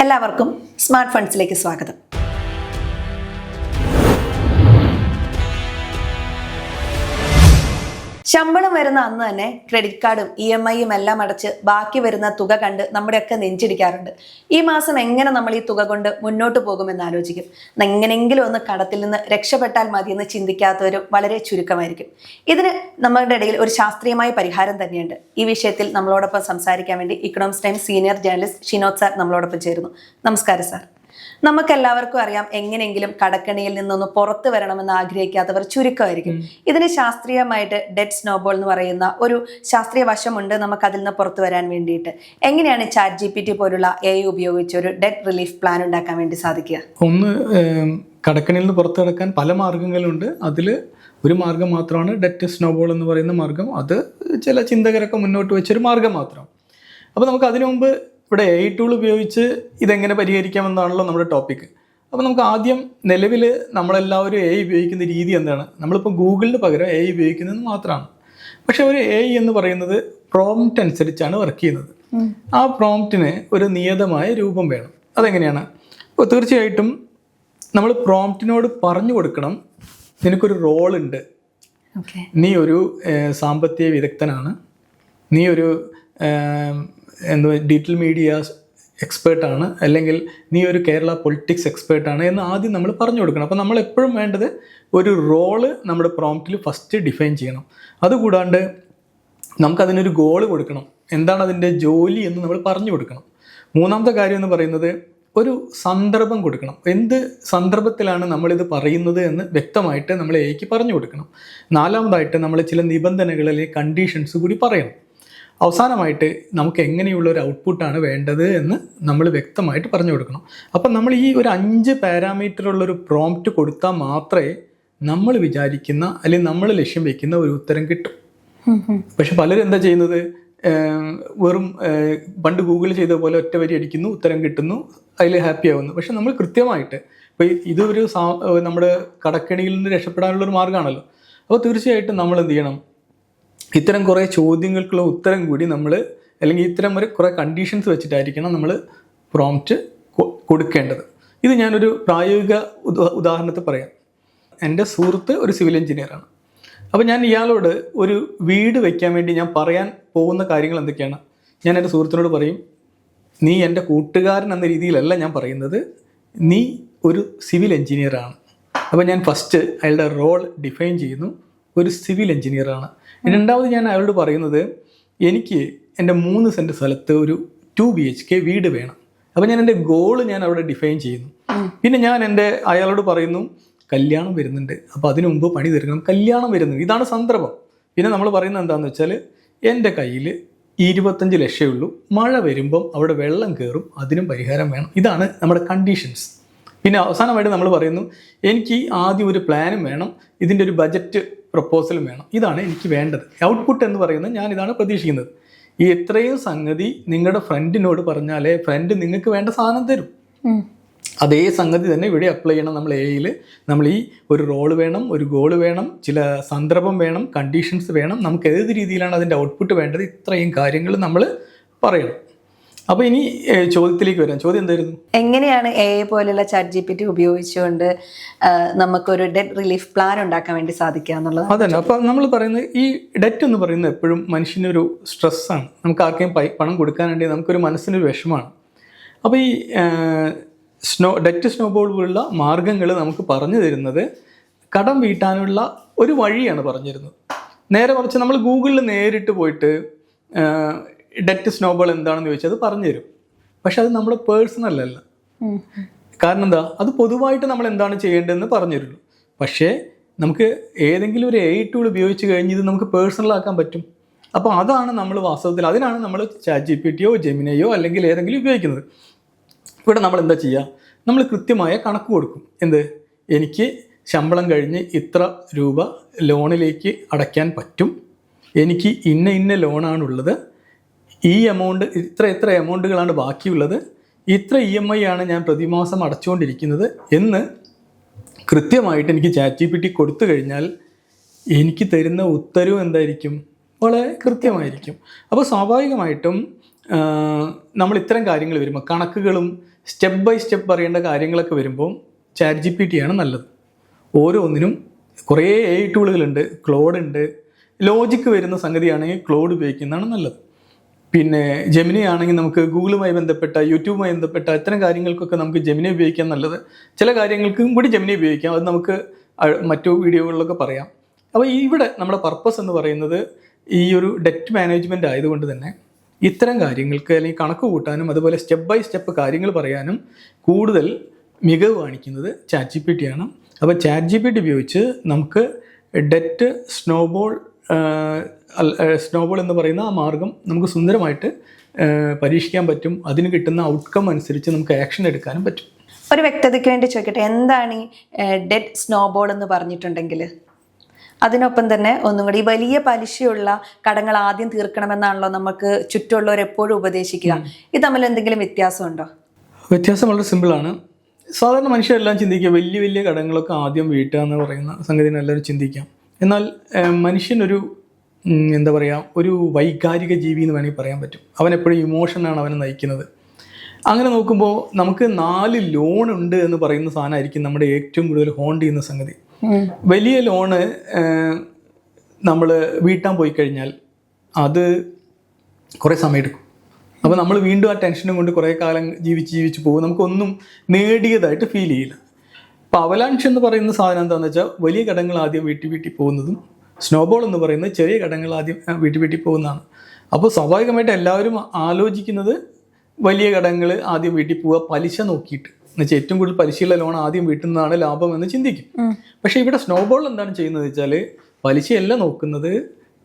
എല്ലാവർക്കും സ്മാർട്ട് ഫണ്ട്സിലേക്ക് സ്വാഗതം. ശമ്പളം വരുന്ന അന്ന് തന്നെ ക്രെഡിറ്റ് കാർഡും EMIയും എല്ലാം അടച്ച് ബാക്കി വരുന്ന തുക കണ്ട് നമ്മുടെയൊക്കെ നെഞ്ചിടിക്കാറുണ്ട്. ഈ മാസം എങ്ങനെ നമ്മൾ ഈ തുക കൊണ്ട് മുന്നോട്ട് പോകുമെന്ന് ആലോചിക്കും. എങ്ങനെയെങ്കിലും ഒന്ന് കടത്തിൽ നിന്ന് രക്ഷപ്പെട്ടാൽ മതിയെന്ന് ചിന്തിക്കാത്തവരും വളരെ ചുരുക്കമായിരിക്കും. ഇതിന് നമ്മളുടെ ഇടയിൽ ഒരു ശാസ്ത്രീയമായ പരിഹാരം തന്നെയുണ്ട്. ഈ വിഷയത്തിൽ നമ്മളോടൊപ്പം സംസാരിക്കാൻ വേണ്ടി economics times senior journalist Shinod sir നമ്മളോടൊപ്പം ചേരുന്നു. നമസ്കാരം സാർ. നമുക്കെല്ലാവർക്കും അറിയാം, എങ്ങനെയെങ്കിലും കടക്കണിയിൽ നിന്നൊന്ന് പുറത്തു വരണമെന്ന് ആഗ്രഹിക്കാത്തവർ ചുരുക്കമായിരിക്കും. ഇതിന് ശാസ്ത്രീയമായിട്ട് ഡെറ്റ് സ്നോബോൾ എന്ന് പറയുന്ന ഒരു ശാസ്ത്രീയ വശമുണ്ട് നമുക്ക് അതിൽ നിന്ന് പുറത്തു വരാൻ വേണ്ടിയിട്ട്. എങ്ങനെയാണ് ChatGPT പോലുള്ള AI ഉപയോഗിച്ച് ഒരു ഡെറ്റ് റിലീഫ് പ്ലാൻ ഉണ്ടാക്കാൻ വേണ്ടി സാധിക്കുക? ഒന്ന്, കടക്കണിയിൽ നിന്ന് പുറത്തു കിടക്കാൻ പല മാർഗങ്ങളുണ്ട്. അതിൽ ഒരു മാർഗം മാത്രമാണ് ഡെറ്റ് സ്നോബോൾ എന്ന് പറയുന്ന മാർഗം. അത് ചില ചിന്തകരൊക്കെ മുന്നോട്ട് വെച്ചൊരു മാർഗം മാത്രം. അപ്പോൾ നമുക്ക് അതിനു മുമ്പ് ഇവിടെ AI ടൂൾ ഉപയോഗിച്ച് ഇതെങ്ങനെ പരിഹരിക്കാമെന്നാണല്ലോ നമ്മുടെ ടോപ്പിക്ക്. അപ്പോൾ നമുക്ക് ആദ്യം നിലവിൽ നമ്മളെല്ലാവരും AI ഉപയോഗിക്കുന്ന രീതി എന്താണ്? നമ്മളിപ്പോൾ ഗൂഗിളിന് പകരം AI ഉപയോഗിക്കുന്നതെന്ന് മാത്രമാണ്. പക്ഷേ ഒരു AI എന്ന് പറയുന്നത് പ്രോംപ്റ്റ് അനുസരിച്ചാണ് വർക്ക് ചെയ്യുന്നത്. ആ പ്രോംപ്റ്റിന് ഒരു നിയതമായ രൂപം വേണം. അതെങ്ങനെയാണ്? അപ്പോൾ തീർച്ചയായിട്ടും നമ്മൾ പ്രോംപ്റ്റിനോട് പറഞ്ഞു കൊടുക്കണം, നിനക്കൊരു റോളുണ്ട്, നീ ഒരു സാമ്പത്തിക വിദഗ്ധനാണ്, നീ ഒരു ഡിജിറ്റൽ മീഡിയ എക്സ്പേർട്ടാണ്, അല്ലെങ്കിൽ നീ ഒരു കേരള പൊളിറ്റിക്സ് എക്സ്പേർട്ടാണ് എന്ന് ആദ്യം നമ്മൾ പറഞ്ഞു കൊടുക്കണം. അപ്പോൾ നമ്മൾ എപ്പോഴും വേണ്ടത് ഒരു റോള് നമ്മുടെ പ്രോംപ്റ്റിൽ ഫസ്റ്റ് ഡിഫൈൻ ചെയ്യണം. അതുകൂടാണ്ട് നമുക്കതിനൊരു ഗോള് കൊടുക്കണം, എന്താണ് അതിൻ്റെ ജോലി എന്ന് നമ്മൾ പറഞ്ഞു കൊടുക്കണം. മൂന്നാമത്തെ കാര്യം എന്ന് പറയുന്നത് ഒരു സന്ദർഭം കൊടുക്കണം. എന്ത് സന്ദർഭത്തിലാണ് നമ്മളിത് പറയുന്നത് എന്ന് വ്യക്തമായിട്ട് നമ്മൾ എയ്ക്ക് പറഞ്ഞു കൊടുക്കണം. നാലാമതായിട്ട് നമ്മൾ ചില നിബന്ധനകൾ അല്ലെങ്കിൽ കണ്ടീഷൻസ് കൂടി പറയണം. അവസാനമായിട്ട് നമുക്ക് എങ്ങനെയുള്ള ഒരു ഔട്ട്പുട്ടാണ് വേണ്ടത് എന്ന് നമ്മൾ വ്യക്തമായിട്ട് പറഞ്ഞു കൊടുക്കണം. അപ്പം നമ്മൾ ഈ ഒരു 5 പാരാമീറ്ററുള്ളൊരു പ്രോംപ്റ്റ് കൊടുത്താൽ മാത്രമേ നമ്മൾ വിചാരിക്കുന്ന അല്ലെങ്കിൽ നമ്മൾ ലക്ഷ്യം വയ്ക്കുന്ന ഒരു ഉത്തരം കിട്ടും. പക്ഷെ പലരും എന്താ ചെയ്യുന്നത്, വെറും പണ്ട് ഗൂഗിൾ ചെയ്ത പോലെ ഒറ്റ വരി അടിക്കുന്നു, ഉത്തരം കിട്ടുന്നു, അതിൽ ഹാപ്പി ആവുന്നു. പക്ഷെ നമ്മൾ കൃത്യമായിട്ട് ഇപ്പോൾ ഇതൊരു നമ്മുടെ കടക്കെണിയിൽ നിന്ന് രക്ഷപ്പെടാനുള്ളൊരു മാർഗ്ഗമാണല്ലോ. അപ്പോൾ തീർച്ചയായിട്ടും നമ്മൾ എന്ത് ചെയ്യണം, ഇത്തരം കുറേ ചോദ്യങ്ങൾക്കുള്ള ഉത്തരം കൂടി നമ്മൾ, അല്ലെങ്കിൽ ഇത്തരം കുറേ കണ്ടീഷൻസ് വെച്ചിട്ടായിരിക്കണം നമ്മൾ പ്രോംപ്റ്റ് കൊടുക്കേണ്ടത്. ഇത് ഞാനൊരു പ്രായോഗിക ഉദാഹരണത്തിൽ പറയാം. എൻ്റെ സുഹൃത്ത് ഒരു സിവിൽ എഞ്ചിനീയറാണ്. അപ്പോൾ ഞാൻ ഇയാളോട് ഒരു വീട് വയ്ക്കാൻ വേണ്ടി ഞാൻ പറയാൻ പോകുന്ന കാര്യങ്ങൾ എന്തൊക്കെയാണ്? ഞാൻ എൻ്റെ സുഹൃത്തിനോട് പറയും, നീ എൻ്റെ കൂട്ടുകാരൻ എന്ന രീതിയിലല്ല ഞാൻ പറയുന്നത്, നീ ഒരു സിവിൽ എഞ്ചിനീയറാണ്. അപ്പോൾ ഞാൻ ഫസ്റ്റ് അയാളുടെ റോൾ ഡിഫൈൻ ചെയ്യുന്നു, ഒരു സിവിൽ എഞ്ചിനീയറാണ്. രണ്ടാമത് ഞാൻ അയാളോട് പറയുന്നത്, എനിക്ക് എൻ്റെ 3 സെൻറ്റ് സ്ഥലത്ത് ഒരു 2 BHK വീട് വേണം. അപ്പോൾ ഞാൻ എൻ്റെ ഗോള് ഞാൻ അവിടെ ഡിഫൈൻ ചെയ്യുന്നു. പിന്നെ ഞാൻ അയാളോട് പറയുന്നു, കല്യാണം വരുന്നുണ്ട്, അപ്പോൾ അതിനു മുമ്പ് പണി തീർക്കണം, കല്യാണം വരുന്നു, ഇതാണ് സന്ദർഭം. പിന്നെ നമ്മൾ പറയുന്നത് എന്താണെന്ന് വെച്ചാൽ, എൻ്റെ കയ്യിൽ 25 ലക്ഷമേ ഉള്ളൂ, മഴ വരുമ്പം അവിടെ വെള്ളം കയറും, അതിനും പരിഹാരം വേണം. ഇതാണ് നമ്മുടെ കണ്ടീഷൻസ്. പിന്നെ അവസാനമായിട്ട് നമ്മൾ പറയുന്നു, എനിക്ക് ആദ്യം ഒരു പ്ലാനും വേണം, ഇതിൻ്റെ ഒരു ബജറ്റ് പ്രപ്പോസലും വേണം, ഇതാണ് എനിക്ക് വേണ്ടത്. ഔട്ട്പുട്ട് എന്ന് പറയുന്നത് ഞാൻ ഇതാണ് പ്രതീക്ഷിക്കുന്നത്. ഈ ഇത്രയും സംഗതി നിങ്ങളുടെ ഫ്രണ്ടിനോട് പറഞ്ഞാലേ ഫ്രണ്ട് നിങ്ങൾക്ക് വേണ്ട സാധനം തരും. അതേ സംഗതി തന്നെ ഇവിടെ അപ്ലൈ ചെയ്യണം. നമ്മൾ എയിൽ നമ്മൾ ഈ ഒരു റോള് വേണം, ഒരു ഗോള് വേണം, ചില സന്ദർഭം വേണം, കണ്ടീഷൻസ് വേണം, നമുക്ക് ഏത് രീതിയിലാണ് അതിൻ്റെ ഔട്ട്പുട്ട് വേണ്ടത്, ഇത്രയും കാര്യങ്ങൾ നമ്മൾ പറയണം. അപ്പോൾ ഇനി ചോദ്യത്തിലേക്ക് വരാം. ചോദ്യം എന്തായിരുന്നു? എങ്ങനെയാണ് AI പോലുള്ള ChatGPT ഉപയോഗിച്ചുകൊണ്ട് നമുക്കൊരു ഡെറ്റ് റിലീഫ് പ്ലാൻ ഉണ്ടാക്കാൻ വേണ്ടി സാധിക്കുക എന്നുള്ളത്? അതന്നെ. അപ്പോൾ നമ്മൾ പറയുന്നത് ഈ ഡെറ്റ് എന്ന് പറയുന്നത് എപ്പോഴും മനുഷ്യനൊരു സ്ട്രെസ്സാണ്. നമുക്ക് ആർക്കെയും പണം കൊടുക്കാനുണ്ടെങ്കിൽ നമുക്കൊരു മനസ്സിനൊരു വിഷമമാണ്. അപ്പോൾ ഈ ഡെറ്റ് സ്നോബോൾ പോലുള്ള മാർഗങ്ങൾ നമുക്ക് പറഞ്ഞു തരുന്നത് കടം വീട്ടാനുള്ള ഒരു വഴിയാണ് പറഞ്ഞിരുന്നത്. നേരെ മറിച്ച് നമ്മൾ ഗൂഗിളിൽ നേരിട്ട് പോയിട്ട് ഡെറ്റ് സ്നോബോൾ എന്താണെന്ന് ചോദിച്ചാൽ അത് പറഞ്ഞു തരും. പക്ഷെ അത് നമ്മുടെ പേഴ്സണൽ അല്ല. കാരണം എന്താ, അത് പൊതുവായിട്ട് നമ്മൾ എന്താണ് ചെയ്യേണ്ടതെന്ന് പറഞ്ഞു തരുള്ളൂ. പക്ഷേ നമുക്ക് ഏതെങ്കിലും ഒരു AI ടൂൾ ഉപയോഗിച്ച് കഴിഞ്ഞ് ഇത് നമുക്ക് പേഴ്സണൽ ആക്കാൻ പറ്റും. അപ്പോൾ അതാണ് നമ്മൾ വാസ്തവത്തിൽ, അതിനാണ് നമ്മൾ ChatGPTയോ ജെമിനിയോ അല്ലെങ്കിൽ ഏതെങ്കിലും ഉപയോഗിക്കുന്നത്. ഇവിടെ നമ്മൾ എന്താ ചെയ്യുക, നമ്മൾ കൃത്യമായ കണക്ക് കൊടുക്കും. എന്ത്, എനിക്ക് ശമ്പളം കഴിഞ്ഞ് ഇത്ര രൂപ ലോണിലേക്ക് അടയ്ക്കാൻ പറ്റും, എനിക്ക് ഇന്ന ലോണാണുള്ളത്, ഈ എമൗണ്ട് ഇത്ര എമൗണ്ടുകളാണ് ബാക്കിയുള്ളത്, ഇത്ര EMI ആണ് ഞാൻ പ്രതിമാസം അടച്ചുകൊണ്ടിരിക്കുന്നത് എന്ന് കൃത്യമായിട്ട് എനിക്ക് ChatGPT കൊടുത്തു കഴിഞ്ഞാൽ എനിക്ക് തരുന്ന ഉത്തരവും എന്തായിരിക്കും, വളരെ കൃത്യമായിരിക്കും. അപ്പോൾ സ്വാഭാവികമായിട്ടും നമ്മൾ ഇത്തരം കാര്യങ്ങൾ വരുമ്പോൾ, കണക്കുകളും സ്റ്റെപ്പ് ബൈ സ്റ്റെപ്പ് പറയേണ്ട കാര്യങ്ങളൊക്കെ വരുമ്പോൾ ChatGPT ആണ് നല്ലത്. ഓരോന്നിനും കുറേ AI ടൂളുകളുണ്ട്, ക്ലോഡ് ഉണ്ട്. ലോജിക്ക് വരുന്ന സംഗതിയാണെങ്കിൽ ക്ലോഡ് ഉപയോഗിക്കുന്നതാണ് നല്ലത്. പിന്നെ ജെമിനി ആണെങ്കിൽ നമുക്ക് ഗൂഗിളുമായി ബന്ധപ്പെട്ട, യൂട്യൂബുമായി ബന്ധപ്പെട്ട ഇത്തരം കാര്യങ്ങൾക്കൊക്കെ നമുക്ക് ജെമിനി ഉപയോഗിക്കാൻ നല്ലത്. ചില കാര്യങ്ങൾക്കും കൂടി ജെമിനി ഉപയോഗിക്കാം, അത് നമുക്ക് മറ്റു വീഡിയോകളിലൊക്കെ പറയാം. അപ്പോൾ ഇവിടെ നമ്മുടെ പർപ്പസ് എന്ന് പറയുന്നത് ഈ ഒരു ഡെറ്റ് മാനേജ്മെൻറ്റ് ആയതുകൊണ്ട് തന്നെ ഇത്തരം കാര്യങ്ങൾക്ക് അല്ലെങ്കിൽ കണക്ക് കൂട്ടാനും അതുപോലെ സ്റ്റെപ്പ് ബൈ സ്റ്റെപ്പ് കാര്യങ്ങൾ പറയാനും കൂടുതൽ മികവ് കാണിക്കുന്നത് ChatGPT ആണ്. അപ്പോൾ ChatGPT ഉപയോഗിച്ച് നമുക്ക് ഡെറ്റ് സ്നോബോൾ എന്ന് പറയുന്ന ആ മാർഗം നമുക്ക് സുന്ദരമായിട്ട് പരീക്ഷിക്കാൻ പറ്റും. അതിന് കിട്ടുന്ന ഔട്ട്കം അനുസരിച്ച് നമുക്ക് ആക്ഷൻ എടുക്കാനും പറ്റും. ഒരു വ്യക്തതയ്ക്ക് വേണ്ടി ചോദിക്കട്ടെ, എന്താണ് ഈ ഡെറ്റ് സ്നോബോൾ എന്ന് പറഞ്ഞിട്ടുണ്ടെങ്കിൽ? അതിനൊപ്പം തന്നെ ഒന്നും കൂടി, ഈ വലിയ പലിശയുള്ള കടങ്ങൾ ആദ്യം തീർക്കണമെന്നാണല്ലോ നമുക്ക് ചുറ്റുമുള്ളവർ എപ്പോഴും ഉപദേശിക്കുക. ഇത് തമ്മിൽ എന്തെങ്കിലും വ്യത്യാസമുണ്ടോ? വ്യത്യാസം വളരെ സിമ്പിളാണ്. സാധാരണ മനുഷ്യരെല്ലാം ചിന്തിക്കുക വലിയ വലിയ കടങ്ങളൊക്കെ ആദ്യം വീട്ടുക എന്ന് പറയുന്ന സംഗതിനെ എല്ലാവരും ചിന്തിക്കാം. എന്നാൽ മനുഷ്യനൊരു എന്താ പറയുക, ഒരു വൈകാരിക ജീവി എന്ന് വേണമെങ്കിൽ പറയാൻ പറ്റും. അവൻ എപ്പോഴും ഇമോഷനാണ് അവനെ നയിക്കുന്നത്. അങ്ങനെ നോക്കുമ്പോൾ നമുക്ക് 4 ലോൺ ഉണ്ട് എന്ന് പറയുന്ന സാധനമായിരിക്കും നമ്മുടെ ഏറ്റവും കൂടുതൽ ഹോണ്ട് ചെയ്യുന്ന സംഗതി. വലിയ ലോണ് നമ്മൾ വീട്ടാൻ പോയി കഴിഞ്ഞാൽ അത് കുറേ സമയം എടുക്കും. അപ്പോൾ നമ്മൾ വീണ്ടും ആ ടെൻഷനും കൊണ്ട് കുറേ കാലം ജീവിച്ച് പോകും. നമുക്കൊന്നും നേടിയതായിട്ട് ഫീൽ ചെയ്യില്ല. അപ്പോൾ അവലാൻഷ് എന്ന് പറയുന്ന സാധനം എന്താണെന്ന് വെച്ചാൽ വലിയ കടങ്ങൾ ആദ്യം വീട്ടിൽ പോകുന്നതും, സ്നോബോൾ എന്ന് പറയുന്നത് ചെറിയ കടങ്ങൾ ആദ്യം വീട്ടിൽ പോകുന്നതാണ്. അപ്പോൾ സ്വാഭാവികമായിട്ട് എല്ലാവരും ആലോചിക്കുന്നത് വലിയ കടങ്ങൾ ആദ്യം വീട്ടിൽ പോവുക, പലിശ നോക്കിയിട്ട്, എന്നുവെച്ചാൽ ഏറ്റവും കൂടുതൽ പലിശയുള്ള ലോൺ ആദ്യം വീട്ടുന്നതാണ് ലാഭം എന്ന് ചിന്തിക്കും. പക്ഷേ ഇവിടെ സ്നോബോൾ എന്താണ് ചെയ്യുന്നത് വെച്ചാൽ പലിശയല്ല നോക്കുന്നത്,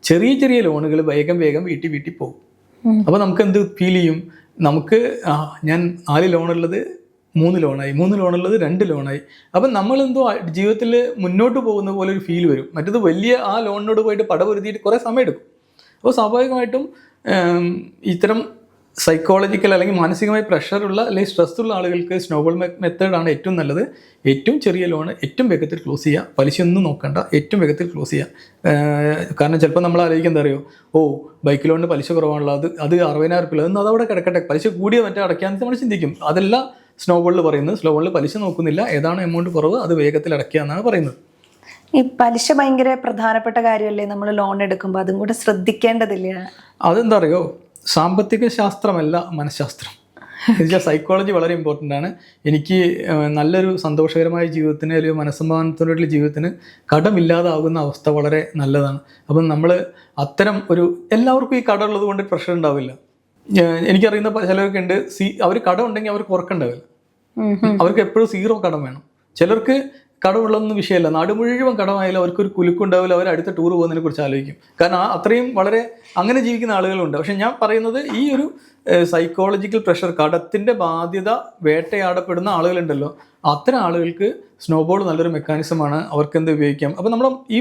ചെറിയ ചെറിയ ലോണുകൾ വേഗം വീട്ടിൽ പോകും. അപ്പോൾ നമുക്ക് എന്ത് ഫീൽ ചെയ്യും? നമുക്ക് ഞാൻ 4 ലോണുള്ളത് 3 ലോണായി, 3 ലോണുള്ളത് 2 ലോണായി. അപ്പം നമ്മളെന്തോ ജീവിതത്തിൽ മുന്നോട്ട് പോകുന്ന പോലെ ഒരു ഫീൽ വരും. മറ്റത് വലിയ ആ ലോണിനോട് പോയിട്ട് പടപൊരുത്തിയിട്ട് കുറേ സമയം എടുക്കും. അപ്പോൾ സ്വാഭാവികമായിട്ടും ഇത്തരം സൈക്കോളജിക്കൽ അല്ലെങ്കിൽ മാനസികമായി പ്രഷറുള്ള അല്ലെങ്കിൽ സ്ട്രെസ്സുള്ള ആളുകൾക്ക് സ്നോബോൾ മെത്തേഡാണ് ഏറ്റവും നല്ലത്. ഏറ്റവും ചെറിയ ലോൺ ഏറ്റവും വേഗത്തിൽ ക്ലോസ് ചെയ്യുക, പലിശയൊന്നും നോക്കണ്ട, ഏറ്റവും വേഗത്തിൽ ക്ലോസ് ചെയ്യുക. കാരണം ചിലപ്പോൾ നമ്മൾ ആലോചിക്കുക എന്താ അറിയോ, ബൈക്ക് ലോണിന് പലിശ കുറവാണല്ലോ, അത് 60,000 രൂപ, അതൊന്നും അതവിടെ കിടക്കട്ടെ, പലിശ കൂടിയ മറ്റേ അടയ്ക്കാമെന്ന് നമ്മൾ ചിന്തിക്കും. അതല്ല സ്നോബോളിൽ പറയുന്നത്. സ്നോബോളിൽ പലിശ നോക്കുന്നില്ല, ഏതാണ് എമൗണ്ട് കുറവ് അത് വേഗത്തിൽ അടയ്ക്കുക എന്നാണ് പറയുന്നത്. ഈ പലിശ ഭയങ്കര പ്രധാനപ്പെട്ട കാര്യമല്ലേ നമ്മൾ ലോൺ എടുക്കുമ്പോൾ? അതും കൂടെ ശ്രദ്ധിക്കേണ്ടതില്ല? അതെന്താ അറിയോ, സാമ്പത്തിക ശാസ്ത്രമല്ല മനഃശാസ്ത്രം. എന്നുവെച്ചാൽ സൈക്കോളജി വളരെ ഇമ്പോർട്ടൻ്റ് ആണ്. എനിക്ക് നല്ലൊരു സന്തോഷകരമായ ജീവിതത്തിന് അല്ലെങ്കിൽ മനസ്സമാധാനത്തോടുള്ള ജീവിതത്തിന് കടമില്ലാതാകുന്ന അവസ്ഥ വളരെ നല്ലതാണ്. അപ്പം നമ്മൾ അത്തരം എല്ലാവർക്കും ഈ കടമുള്ളത് കൊണ്ട് പ്രഷർ ഉണ്ടാവില്ല. എനിക്കറിയുന്ന ചിലർക്ക് ഉണ്ട്, അവർ കടം ഉണ്ടെങ്കിൽ അവർക്ക് ഉറക്കണ്ടാവില്ല, അവർക്ക് എപ്പോഴും 0 കടം വേണം. ചിലർക്ക് കടമുള്ളതൊന്നും വിഷയമല്ല, നാട് മുഴുവൻ കടമായാലും അവർക്കൊരു കുലുക്കുണ്ടാവില്ല, അവർ അടുത്ത ടൂർ പോകുന്നതിനെ കുറിച്ച് ആലോചിക്കും. കാരണം അത്രയും വളരെ അങ്ങനെ ജീവിക്കുന്ന ആളുകളുണ്ട്. പക്ഷെ ഞാൻ പറയുന്നത് ഈ ഒരു സൈക്കോളജിക്കൽ പ്രഷർ, കടത്തിൻ്റെ ബാധ്യത വേട്ടയാടപ്പെടുന്ന ആളുകളുണ്ടല്ലോ, അത്തരം ആളുകൾക്ക് സ്നോബോൾ നല്ലൊരു മെക്കാനിസമാണ്. അവർക്ക് എന്ത് ഉപയോഗിക്കാം? അപ്പോൾ നമ്മൾ ഈ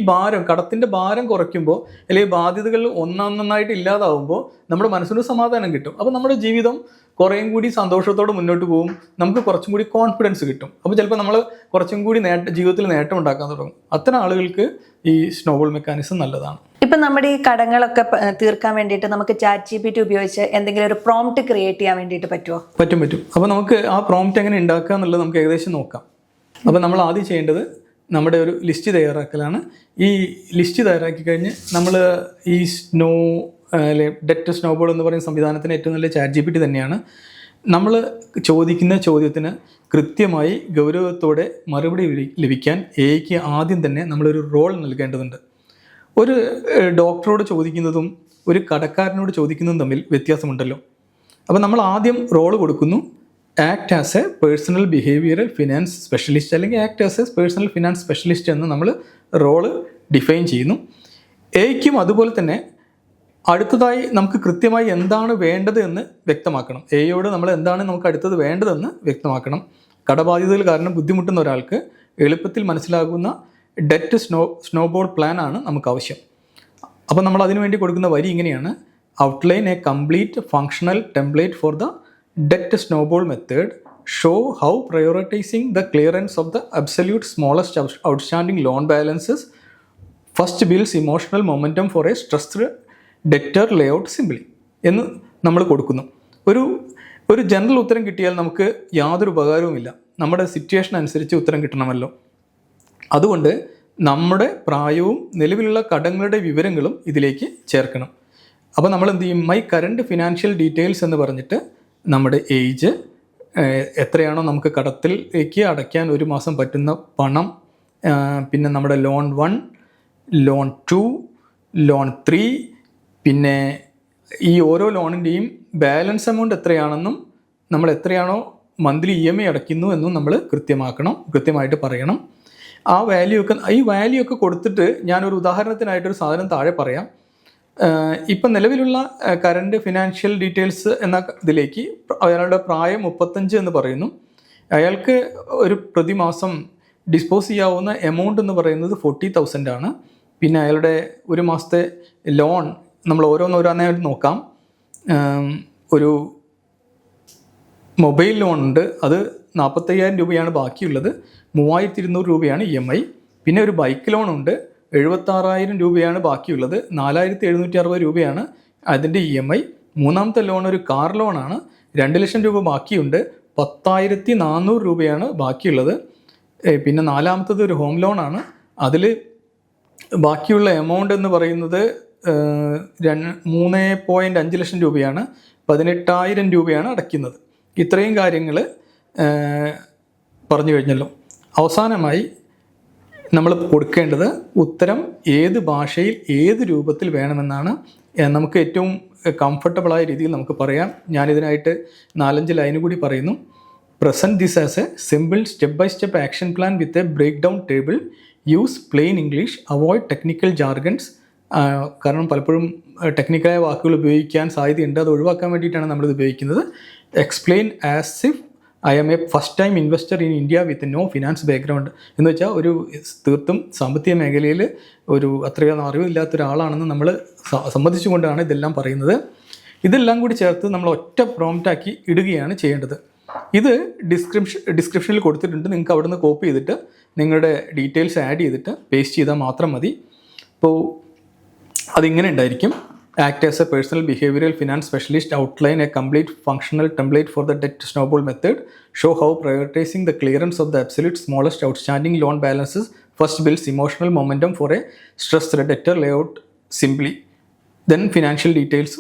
കടത്തിൻ്റെ ഭാരം കുറയ്ക്കുമ്പോൾ അല്ലെങ്കിൽ ബാധ്യതകൾ ഒന്നൊന്നായിട്ട് ഇല്ലാതാവുമ്പോൾ നമ്മുടെ മനസ്സിന് സമാധാനം കിട്ടും. അപ്പോൾ നമ്മുടെ ജീവിതം കുറേയും കൂടി സന്തോഷത്തോടെ മുന്നോട്ട് പോകും, നമുക്ക് കുറച്ചും കൂടി കോൺഫിഡൻസ് കിട്ടും. അപ്പോൾ ചിലപ്പോൾ നമ്മൾ കുറച്ചും കൂടി ജീവിതത്തിൽ നേട്ടം ഉണ്ടാക്കാൻ തുടങ്ങും. അത്തരം ആളുകൾക്ക് ഈ സ്നോബോൾ മെക്കാനിസം നല്ലതാണ്. ഇപ്പം നമ്മുടെ ഈ കടങ്ങളൊക്കെ തീർക്കാൻ വേണ്ടിയിട്ട് നമുക്ക് ChatGPT ഉപയോഗിച്ച് എന്തെങ്കിലും ഒരു പ്രോംപ്റ്റ് ക്രിയേറ്റ് ചെയ്യാൻ വേണ്ടിയിട്ട് പറ്റുമോ? പറ്റും. അപ്പോൾ നമുക്ക് ആ പ്രോംപ്റ്റ് എങ്ങനെ ഉണ്ടാക്കുക എന്നുള്ളത് നമുക്ക് ഏകദേശം നോക്കാം. അപ്പോൾ നമ്മൾ ആദ്യം ചെയ്യേണ്ടത് നമ്മുടെ ഒരു ലിസ്റ്റ് തയ്യാറാക്കലാണ്. ഈ ലിസ്റ്റ് തയ്യാറാക്കി കഴിഞ്ഞ് നമ്മൾ ഈ ഡെറ്റ് സ്നോബോൾ എന്ന് പറയുന്ന സംവിധാനത്തിന് ഏറ്റവും നല്ല ChatGPT തന്നെയാണ്. നമ്മൾ ചോദിക്കുന്ന ചോദ്യത്തിന് കൃത്യമായി ഗൗരവത്തോടെ മറുപടി ലഭിക്കാൻ എഐക്ക് ആദ്യം തന്നെ നമ്മളൊരു റോൾ നൽകേണ്ടതുണ്ട്. ഒരു ഡോക്ടറോട് ചോദിക്കുന്നതും ഒരു കടക്കാരനോട് ചോദിക്കുന്നതും തമ്മിൽ വ്യത്യാസമുണ്ടല്ലോ. അപ്പോൾ നമ്മൾ ആദ്യം റോള് കൊടുക്കുന്നു, act as a personal behavioural finance specialist അല്ലെങ്കിൽ act as a personal finance specialist എന്ന് നമ്മൾ റോള് ഡിഫൈൻ ചെയ്യുന്നു. എയ്ക്കും അതുപോലെ തന്നെ അടുത്തതായി നമുക്ക് കൃത്യമായി എന്താണ് വേണ്ടത് എന്ന് വ്യക്തമാക്കണം. എയോട് നമ്മൾ എന്താണ് നമുക്ക് അടുത്തത് വേണ്ടതെന്ന് വ്യക്തമാക്കണം. കടബാധ്യതകൾ കാരണം ബുദ്ധിമുട്ടുന്ന ഒരാൾക്ക് എളുപ്പത്തിൽ മനസ്സിലാകുന്ന ഡെറ്റ് സ്നോബോൾ പ്ലാൻ ആണ് നമുക്ക് ആവശ്യം. അപ്പോൾ നമ്മൾ അതിനു വേണ്ടി കൊടുക്കുന്ന വരി ഇങ്ങനെയാണ്: outline a complete functional template for the debt snowball method, show how prioritising the clearance of the absolute smallest outstanding loan balances first builds emotional momentum for a stressed debtor layout simply എന്ന് നമ്മൾ കൊടുക്കുന്നു. ഒരു ഒരു general ഉത്തരം കിട്ടിയാൽ നമുക്ക് യാതൊരു ഉപകാരവുമില്ല. നമ്മുടെ സിറ്റുവേഷൻ അനുസരിച്ച് ഉത്തരം കിട്ടണമല്ലോ. അതുകൊണ്ട് നമ്മുടെ പ്രായവും നിലവിലുള്ള കടങ്ങളുടെ വിവരങ്ങളും ഇതിലേക്ക് ചേർക്കണം. അപ്പോൾ നമ്മൾ എന്ത് ചെയ്യും? മൈ കറണ്ട് ഫിനാൻഷ്യൽ ഡീറ്റെയിൽസ് എന്ന് പറഞ്ഞിട്ട് നമ്മുടെ ഏജ്, എത്രയാണോ നമുക്ക് കടത്തിലേക്ക് അടയ്ക്കാൻ ഒരു മാസം പറ്റുന്ന പണം, പിന്നെ നമ്മുടെ ലോൺ 1, ലോൺ 2, ലോൺ 3, പിന്നെ ഈ ഓരോ ലോണിൻ്റെയും ബാലൻസ് എമൗണ്ട് എത്രയാണെന്നും നമ്മൾ എത്രയാണോ മന്ത്ലി EMI അടയ്ക്കുന്നു എന്നും നമ്മൾ കൃത്യമായിട്ട് പറയണം. ആ ഈ വാല്യൂ ഒക്കെ കൊടുത്തിട്ട് ഞാനൊരു ഉദാഹരണത്തിനായിട്ടൊരു സാധനം താഴെ പറയാം. ഇപ്പം നിലവിലുള്ള കറണ്ട് ഫിനാൻഷ്യൽ ഡീറ്റെയിൽസ് എന്ന ഇതിലേക്ക് അയാളുടെ പ്രായം 35 എന്ന് പറയുന്നു. അയാൾക്ക് ഒരു പ്രതിമാസം ഡിസ്പോസ് ചെയ്യാവുന്ന എമൗണ്ട് എന്ന് പറയുന്നത് 40,000 ആണ്. പിന്നെ അയാളുടെ ഒരു മാസത്തെ ലോൺ നമ്മൾ ഓരോന്നായിട്ട് നോക്കാം. ഒരു മൊബൈൽ ലോൺ ഉണ്ട്, അത് 45,000 രൂപയാണ് ബാക്കിയുള്ളത്. 3,200 രൂപയാണ് EMI. പിന്നെ ഒരു ബൈക്ക് ലോൺ ഉണ്ട്, 76,000 രൂപയാണ് ബാക്കിയുള്ളത്. 4,760 രൂപയാണ് അതിൻ്റെ EMI. മൂന്നാമത്തെ ലോൺ ഒരു കാർ ലോണാണ്, 2 ലക്ഷം രൂപ ബാക്കിയുണ്ട്, 10,400 രൂപയാണ് ബാക്കിയുള്ളത്. പിന്നെ നാലാമത്തത് ഒരു ഹോം ലോണാണ്, അതിൽ ബാക്കിയുള്ള എമൗണ്ട് എന്ന് പറയുന്നത് 3.5 ലക്ഷം രൂപയാണ്, 18,000 രൂപയാണ് അടയ്ക്കുന്നത്. ഇത്രയും കാര്യങ്ങൾ പറഞ്ഞു കഴിഞ്ഞല്ലോ. അവസാനമായി നമ്മൾ കൊടുക്കേണ്ടത് ഉത്തരം ഏത് ഭാഷയിൽ ഏത് രൂപത്തിൽ വേണമെന്നാണ്. നമുക്ക് ഏറ്റവും കംഫർട്ടബിളായ രീതിയിൽ നമുക്ക് പറയാം. ഞാനിതിനായിട്ട് 4-5 ലൈൻ കൂടി പറയുന്നു. Present this as a simple step by step action plan with a break down table. Use plain English, avoid technical jargons. കാരണം പലപ്പോഴും ടെക്നിക്കലായ വാക്കുകൾ ഉപയോഗിക്കാൻ സാധ്യതയുണ്ട്, അത് ഒഴിവാക്കാൻ വേണ്ടിയിട്ടാണ് നമ്മളിത് ഉപയോഗിക്കുന്നത്. Explain as if I'm a first time investor in India with no finance background. എന്ന് വെച്ചാൽ ഒരു തീർത്തും സാമ്പത്തിക മേഖലയിൽ അത്രയും അറിവില്ലാത്ത ഒരാളാണെന്ന് നമ്മൾ സമ്മതിച്ചുകൊണ്ടാണ് ഇതെല്ലാം പറയുന്നത്. ഇതെല്ലാം കൂടി ചേർത്ത് നമ്മൾ ഒറ്റ പ്രോംപ്റ്റാക്കി ഇടുകയാണ് ചെയ്യേണ്ടത്. ഇത് ഡിസ്ക്രിപ്ഷനിൽ കൊടുത്തിട്ടുണ്ട്, നിങ്ങൾക്ക് അവിടെ നിന്ന് കോപ്പി ചെയ്തിട്ട് നിങ്ങളുടെ ഡീറ്റെയിൽസ് ആഡ് ചെയ്തിട്ട് പേസ്റ്റ് ചെയ്താൽ മാത്രം മതി. അപ്പോൾ അതിങ്ങനെ ഉണ്ടായിരിക്കും. Act as a personal behavioral finance specialist, outline a complete functional template for the debt snowball method, show how prioritizing the clearance of the absolute smallest outstanding loan balances first builds emotional momentum for a stressed debtor, layout simply, then financial details,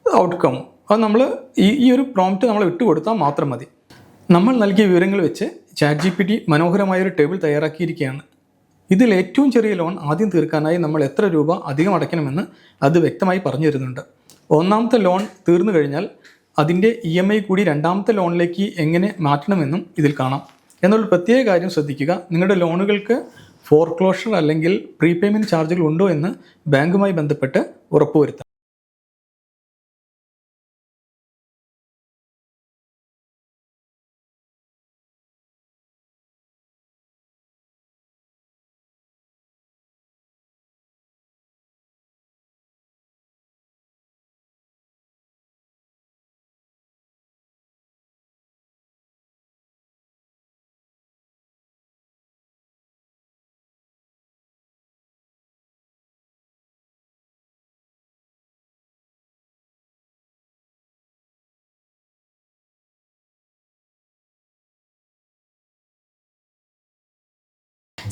outcome. അത് നമ്മൾ ഈ ഒരു prompt നമ്മൾ കൊടുത്താൽ മാത്രം മതി. നമ്മൾ നൽകിയ വിവരങ്ങൾ വെച്ച് ChatGPT മനോഹരമായൊരു ടേബിൾ തയ്യാറാക്കിയിരിക്കുകയാണ്. ഇതിൽ ഏറ്റവും ചെറിയ ലോൺ ആദ്യം തീർക്കാനായി നമ്മൾ എത്ര രൂപ അധികം അടയ്ക്കണമെന്ന് അത് വ്യക്തമായി പറഞ്ഞു തരുന്നുണ്ട്. ഒന്നാമത്തെ ലോൺ തീർന്നു കഴിഞ്ഞാൽ അതിൻ്റെ EMI കൂടി രണ്ടാമത്തെ ലോണിലേക്ക് എങ്ങനെ മാറ്റണമെന്നും ഇതിൽ കാണാം. എന്നുള്ള പ്രത്യേക കാര്യം ശ്രദ്ധിക്കുക, നിങ്ങളുടെ ലോണുകൾക്ക് ഫോർക്ലോഷർ അല്ലെങ്കിൽ പ്രീപേയ്മെൻറ്റ് ചാർജുകൾ ഉണ്ടോ എന്ന് ബാങ്കുമായി ബന്ധപ്പെട്ട് ഉറപ്പുവരുത്താം.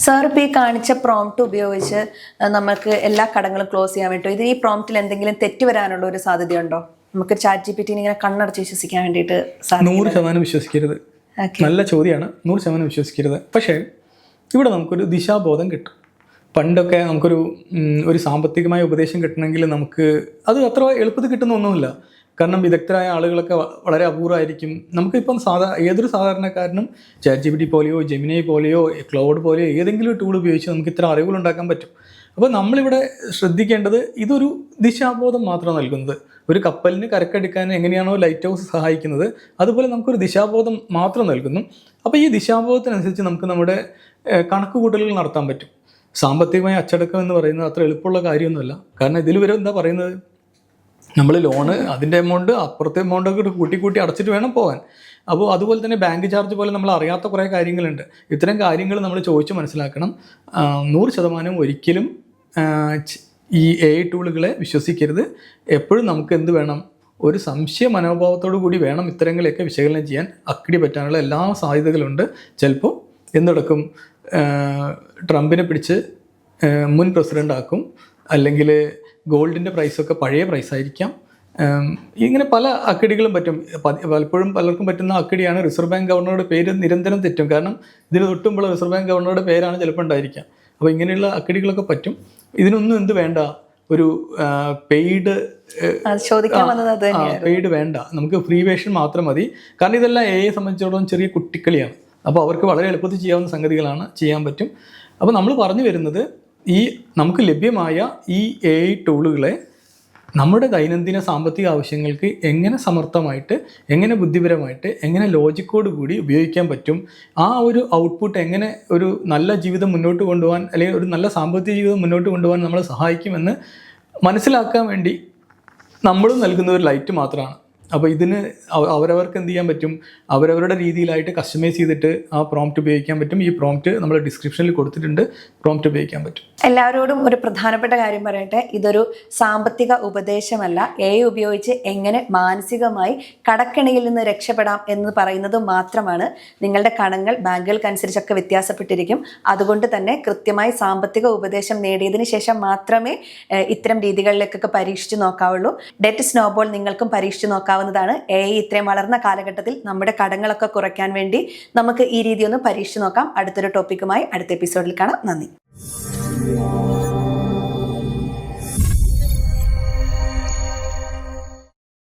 സാർ ഇപ്പോൾ ഈ കാണിച്ച പ്രോംപ്റ്റ് ഉപയോഗിച്ച് നമുക്ക് എല്ലാ കടങ്ങളും ക്ലോസ് ചെയ്യാൻ പറ്റും. ഈ പ്രോംപ്റ്റിൽ എന്തെങ്കിലും തെറ്റ് വരാനുള്ള ഒരു സാധ്യതയുണ്ടോ? നമുക്ക് ChatGPT ഇങ്ങനെ കണ്ണടച്ച് വിശ്വസിക്കാൻ വേണ്ടിയിട്ട് 100% വിശ്വസിക്കരുത്. നല്ല ചോദ്യമാണ്. 100% വിശ്വസിക്കരുത്. പക്ഷേ ഇവിടെ നമുക്കൊരു ദിശാബോധം കിട്ടും. പണ്ടൊക്കെ ഒരു സാമ്പത്തികമായ ഉപദേശം കിട്ടണമെങ്കിൽ നമുക്ക് അത് അത്ര എളുപ്പത്തിൽ കിട്ടുന്ന ഒന്നുമില്ല. കാരണം വിദഗ്ധരായ ആളുകളൊക്കെ വളരെ അപൂർവമായിരിക്കും. നമുക്കിപ്പം ഏതൊരു സാധാരണക്കാരനും ChatGPT പോലെയോ ജെമിനി പോലെയോ ക്ലൗഡ് പോലെയോ ഏതെങ്കിലും ടൂൾ ഉപയോഗിച്ച് നമുക്ക് ഇത്ര അറിവുകൾ ഉണ്ടാക്കാൻ പറ്റും. അപ്പോൾ നമ്മളിവിടെ ശ്രദ്ധിക്കേണ്ടത് ഇതൊരു ദിശാബോധം മാത്രം നൽകുന്നത്. ഒരു കപ്പലിന് കരക്കെടുക്കാൻ എങ്ങനെയാണോ ലൈറ്റ് ഹൗസ് സഹായിക്കുന്നത്, അതുപോലെ നമുക്കൊരു ദിശാബോധം മാത്രം നൽകുന്നു. അപ്പോൾ ഈ ദിശാബോധത്തിനനുസരിച്ച് നമുക്ക് നമ്മുടെ കണക്കുകൂട്ടലുകൾ നടത്താൻ പറ്റും. സാമ്പത്തികമായ അച്ചടക്കം എന്ന് പറയുന്നത് അത്ര എളുപ്പമുള്ള കാര്യമൊന്നുമല്ല. കാരണം ഇതിൽ വരെ എന്താ പറയുന്നത്, നമ്മൾ ലോണ് അതിൻ്റെ എമൗണ്ട് അപ്പുറത്തെ എമൗണ്ടൊക്കെ കൂട്ടി അടച്ചിട്ട് വേണം പോകാൻ. അപ്പോൾ അതുപോലെ തന്നെ ബാങ്ക് ചാർജ് പോലെ നമ്മൾ അറിയാത്ത കുറേ കാര്യങ്ങളുണ്ട്. ഇത്തരം കാര്യങ്ങൾ നമ്മൾ ചോദിച്ച് മനസ്സിലാക്കണം. 100% ഒരിക്കലും ഈ AI ടൂളുകളെ വിശ്വസിക്കരുത്. എപ്പോഴും നമുക്ക് എന്ത് വേണം, ഒരു സംശയ മനോഭാവത്തോടു കൂടി വേണം ഇത്തരങ്ങളെയൊക്കെ വിശകലനം ചെയ്യാൻ. അക്കിടി പറ്റാനുള്ള എല്ലാ സാധ്യതകളുണ്ട്. ചിലപ്പോൾ എന്തെടുക്കും, ട്രംപിനെ പിടിച്ച് മുൻ പ്രസിഡന്റ് ആക്കും, അല്ലെങ്കിൽ ഗോൾഡിൻ്റെ പ്രൈസൊക്കെ പഴയ പ്രൈസായിരിക്കാം. ഇങ്ങനെ പല അക്കിടികളും പറ്റും. പലപ്പോഴും പലർക്കും പറ്റുന്ന അക്കിടിയാണ് റിസർവ് ബാങ്ക് ഗവർണറുടെ പേര് നിരന്തരം തെറ്റും. കാരണം ഇതിന് തൊട്ടുമ്പോൾ റിസർവ് ബാങ്ക് ഗവർണറുടെ പേരാണ് ചിലപ്പോൾ ഉണ്ടായിരിക്കാം. അപ്പോൾ ഇങ്ങനെയുള്ള അക്കിടികളൊക്കെ പറ്റും. ഇതിനൊന്നും എന്ത് വേണ്ട, ഒരു പെയ്ഡ് വേണ്ട, നമുക്ക് ഫ്രീ വേഷൻ മാത്രം മതി. കാരണം ഇതെല്ലാം AI സംബന്ധിച്ചിടത്തോളം ചെറിയ കുട്ടിക്കളിയാണ്. അപ്പോൾ അവർക്ക് വളരെ എളുപ്പത്തിൽ ചെയ്യാവുന്ന സംഗതികളാണ്, ചെയ്യാൻ പറ്റും. അപ്പോൾ നമ്മൾ പറഞ്ഞു വരുന്നത്, ഈ നമുക്ക് ലഭ്യമായ ഈ AI ടൂളുകളെ നമ്മുടെ ദൈനംദിന സാമ്പത്തിക ആവശ്യങ്ങൾക്ക് എങ്ങനെ സമർത്ഥമായിട്ട്, എങ്ങനെ ബുദ്ധിപരമായിട്ട്, എങ്ങനെ ലോജിക്കോട് കൂടി ഉപയോഗിക്കാൻ പറ്റും, ആ ഒരു ഔട്ട്പുട്ട് എങ്ങനെ ഒരു നല്ല ജീവിതം മുന്നോട്ട് കൊണ്ടുപോകാൻ, അല്ലെങ്കിൽ ഒരു നല്ല സാമ്പത്തിക ജീവിതം മുന്നോട്ട് കൊണ്ടുപോകാൻ നമ്മളെ സഹായിക്കുമെന്ന് മനസ്സിലാക്കാൻ വേണ്ടി നമ്മളും നൽകുന്ന ഒരു ലൈറ്റ് മാത്രമാണ്. അപ്പോൾ ഇതിന് അവരവർക്ക് എന്ത് ചെയ്യാൻ പറ്റും, അവരവരുടെ രീതിയിലായിട്ട് കസ്റ്റമൈസ് ചെയ്തിട്ട് ആ പ്രോംപ്റ്റ് ഉപയോഗിക്കാൻ പറ്റും. ഈ പ്രോംപ്റ്റ് നമ്മൾ ഡിസ്ക്രിപ്ഷനിൽ കൊടുത്തിട്ടുണ്ട്, പ്രോംപ്റ്റ് ഉപയോഗിക്കാൻ പറ്റും. എല്ലാവരോടും ഒരു പ്രധാനപ്പെട്ട കാര്യം പറയട്ടെ, ഇതൊരു സാമ്പത്തിക ഉപദേശമല്ല. AI ഉപയോഗിച്ച് എങ്ങനെ മാനസികമായി കടക്കെണിയിൽ നിന്ന് രക്ഷപ്പെടാം എന്ന് പറയുന്നത് മാത്രമാണ്. നിങ്ങളുടെ കടങ്ങൾ ബാങ്കുകൾക്കനുസരിച്ചൊക്കെ വ്യത്യാസപ്പെട്ടിരിക്കും. അതുകൊണ്ട് തന്നെ കൃത്യമായി സാമ്പത്തിക ഉപദേശം നേടിയതിന് ശേഷം മാത്രമേ ഇത്തരം രീതികളിലേക്കൊക്കെ പരീക്ഷിച്ച് നോക്കാവുള്ളൂ. ഡെറ്റ് സ്നോബോൾ നിങ്ങൾക്കും പരീക്ഷിച്ച് നോക്കാവുന്നതാണ്. AI ഇത്രയും വളർന്ന കാലഘട്ടത്തിൽ നമ്മുടെ കടങ്ങളൊക്കെ കുറയ്ക്കാൻ വേണ്ടി നമുക്ക് ഈ രീതി ഒന്ന് പരീക്ഷിച്ച് നോക്കാം. അടുത്തൊരു ടോപ്പിക്കുമായി അടുത്ത എപ്പിസോഡിൽ കാണാം. നന്ദി.